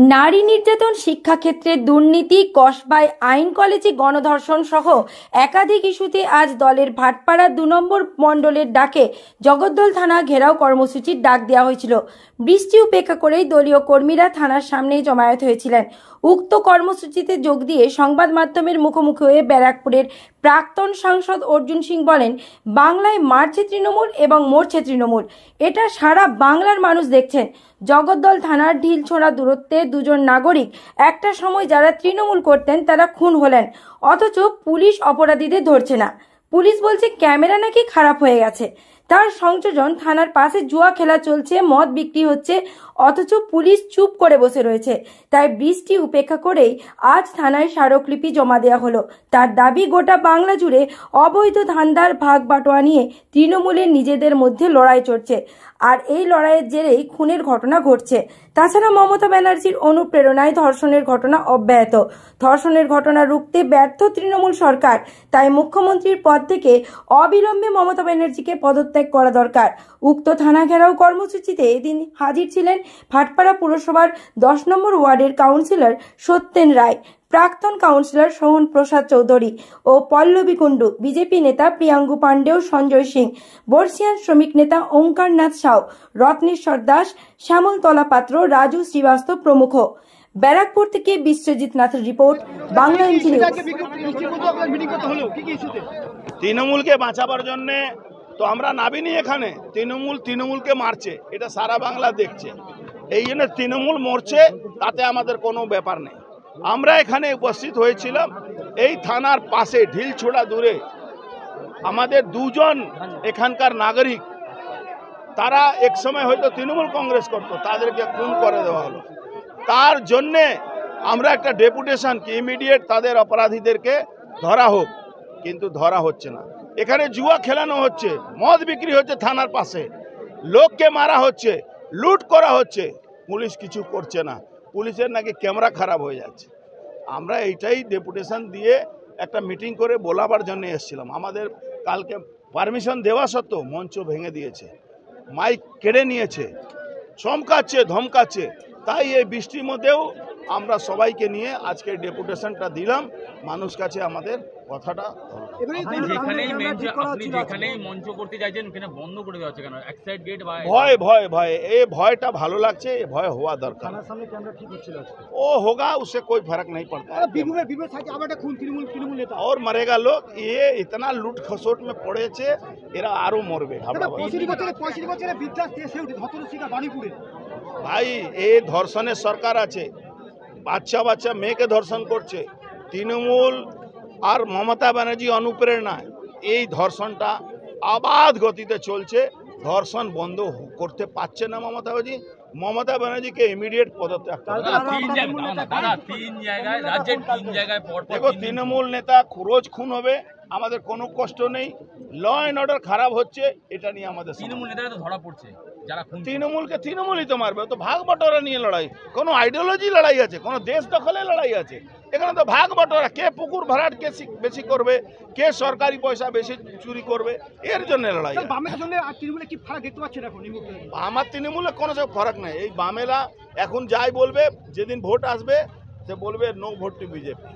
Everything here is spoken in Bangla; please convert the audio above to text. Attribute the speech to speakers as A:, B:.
A: নারী নির্যাতন, শিক্ষাক্ষেত্রে দুর্নীতি, কসবায় আইন কলেজে গণধর্ষণ সহ একাধিক ইস্যুতে আজ দলের ভাটপাড়া ২ নম্বর মণ্ডলের ডাকে জগদ্দল থানা ঘেরাও কর্মসূচির ডাক দেওয়া হয়েছিল। বৃষ্টি উপেক্ষা করেই দলীয় কর্মীরা থানার সামনেই জমায়েত হয়েছিলেন। উক্ত কর্মসূচিতে যোগ দিয়ে সংবাদ মাধ্যমের মুখোমুখি হয়ে ব্যারাকপুরের প্রাক্তন সাংসদ অর্জুন সিং বলেন, বাংলায় মারছে তৃণমূল এবং মরছে তৃণমূল, এটা সারা বাংলার মানুষ দেখছেন। জগদ্দল থানার ঢিলছোড়া দূরত্বে দুজন নাগরিক একটা সময় যারা তৃণমূল করতেন তারা খুন হলেন, অথচ পুলিশ অপরাধীদের ধরছে না। পুলিশ বলছে ক্যামেরা নাকি খারাপ হয়ে গেছে। তার সংযোজন, থানার পাশে জুয়া খেলা চলছে, মদ বিক্রি হচ্ছে, অথচ পুলিশ চুপ করে বসে রয়েছে। তাই বৃষ্টি উপেক্ষা করেই আজ থানায় স্মারকলিপি জমা দেওয়া হলো। তার দাবি, গোটা বাংলা জুড়ে অবৈধ ধান্দার ভাগ বাটোয়া নিয়ে তৃণমূলের নিজেদের মধ্যে লড়াই চলছে, আর এই লড়াইয়ের জেরেই খুনের ঘটনা ঘটছে। তাছাড়া মমতা ব্যানার্জির অনুপ্রেরণায় ধর্ষণের ঘটনা অব্যাহত। ধর্ষণের ঘটনা রুখতে ব্যর্থ তৃণমূল সরকার, তাই মুখ্যমন্ত্রীর পদ থেকে অবিলম্বে মমতা ব্যানার্জিকে পদত্যাগ করা দরকার। উক্ত থানা ঘেরাও কর্মসূচিতে এদিন হাজির ছিলেন ভাটপাড়া পুরসভার 10 নম্বর ওয়ার্ডের কাউন্সিলর সত্যেন রায়, প্রাক্তন কাউন্সিলর সোহন প্রসাদ চৌধুরী ও পল্লবী কুণ্ডু, বিজেপি নেতা প্রিয়াঙ্গু পাণ্ডে, সঞ্জয় সিং, বর্ষিয়ান শ্রমিক নেতা ওঙ্কারনাথ সাউ, রত্নেশ্বর দাস, শ্যামলতলা পাত্র, রাজু শ্রীবাস্তব প্রমুখ। ব্যারাকপুর থেকে বিশ্বজিৎ নাথের রিপোর্ট, বাংলা নিউজ।
B: তৃণমূলকে বাঁচাবার জন্য তো আমরা নাবিনি, এখানে তৃণমূলকে মারছে, এটা সারা বাংলা দেখছে। এই জন্য তৃণমূল মরছে, তাতে আমাদের কোনো ব্যাপার নেই। আমরা এখানে উপস্থিত হয়েছিলাম এই থানার পাশে ঢিলছোড়া দূরে আমাদের দুজন এখানকার নাগরিক, তারা এক সময় হয়তো তৃণমূল কংগ্রেস করতো, তাদেরকে খুন করে দেওয়া হলো। তার জন্যে আমরা একটা ডেপুটেশন কি ইমিডিয়েট তাদের অপরাধীদেরকে ধরা হোক, কিন্তু ধরা হচ্ছে না। এখানে জুয়া খেলানো হচ্ছে, মদ বিক্রি হচ্ছে, থানার পাশে লোককে মারা হচ্ছে, লুট করা হচ্ছে, পুলিশ কিছু করছে না। পুলিশের নাকি ক্যামেরা খারাপ হয়ে যাচ্ছে। আমরা এইটাই ডেপুটেশন দিয়ে একটা মিটিং করে বলাবার জন্য এসেছিলাম। আমাদের কালকে পারমিশন দেওয়া সত্ত্বেও মঞ্চ ভেঙে দিয়েছে, মাইক কেড়ে নিয়েছে, চমকাচ্ছে, ধমকাচ্ছে। তাই এই বৃষ্টির মধ্যেও আমরা সবাইকে নিয়ে আজকে ডেপুটেশনটা দিলাম, মানুষ কাছে আমাদের কথাটা। ভয় এই ভয়টা ভালো লাগছে, এই ভয় হওয়া দরকার। ও होगा, उससे कोई फर्क नहीं पड़ता है। और मरेगा लोग, ये इतना लूट खसोट में पड़ेছে, এরা আরো মরবে। ভাই, এই ধর্ষণের সরকার আছে, বাচ্চা মেয়েকে ধর্ষণ করছে। তৃণমূল আর মমতা ব্যানার্জি অনুপ্রেরণায় এই ধর্ষণটা আবাদ গতিতে চলছে। ধর্ষণ বন্ধ করতে পারছে না মমতা ব্যানার্জিকে ইমিডিয়েট পদত্যাগ করতে হবে। দেখো, তৃণমূল নেতা রোজ খুন হবে, আমাদের কোনো কষ্ট নেই। ল অ্যান্ড অর্ডার খারাপ হচ্ছে, এটা নিয়ে আমাদের তৃণমূল নেতারা তো ধরা পড়ছে। তৃণমূলই তো মারবে, তো ভাগ বাটোয়ারা নিয়ে লড়াই, কোনো আইডিওলজি লড়াই আছে, কোনো দেশ দখলে লড়াই আছে। এখানে তো ভাগ বাটোয়ারা, কে পুকুর ভরাট কে বেশি করবে, কে সরকারি পয়সা বেশি চুরি করবে, এর জন্য লড়াই। আমার তৃণমূলে কোনো সব ফারাক নাই। এই বামেরা এখন যাই বলবে, যেদিন ভোট আসবে সে বলবে নো ভোট টু বিজেপি।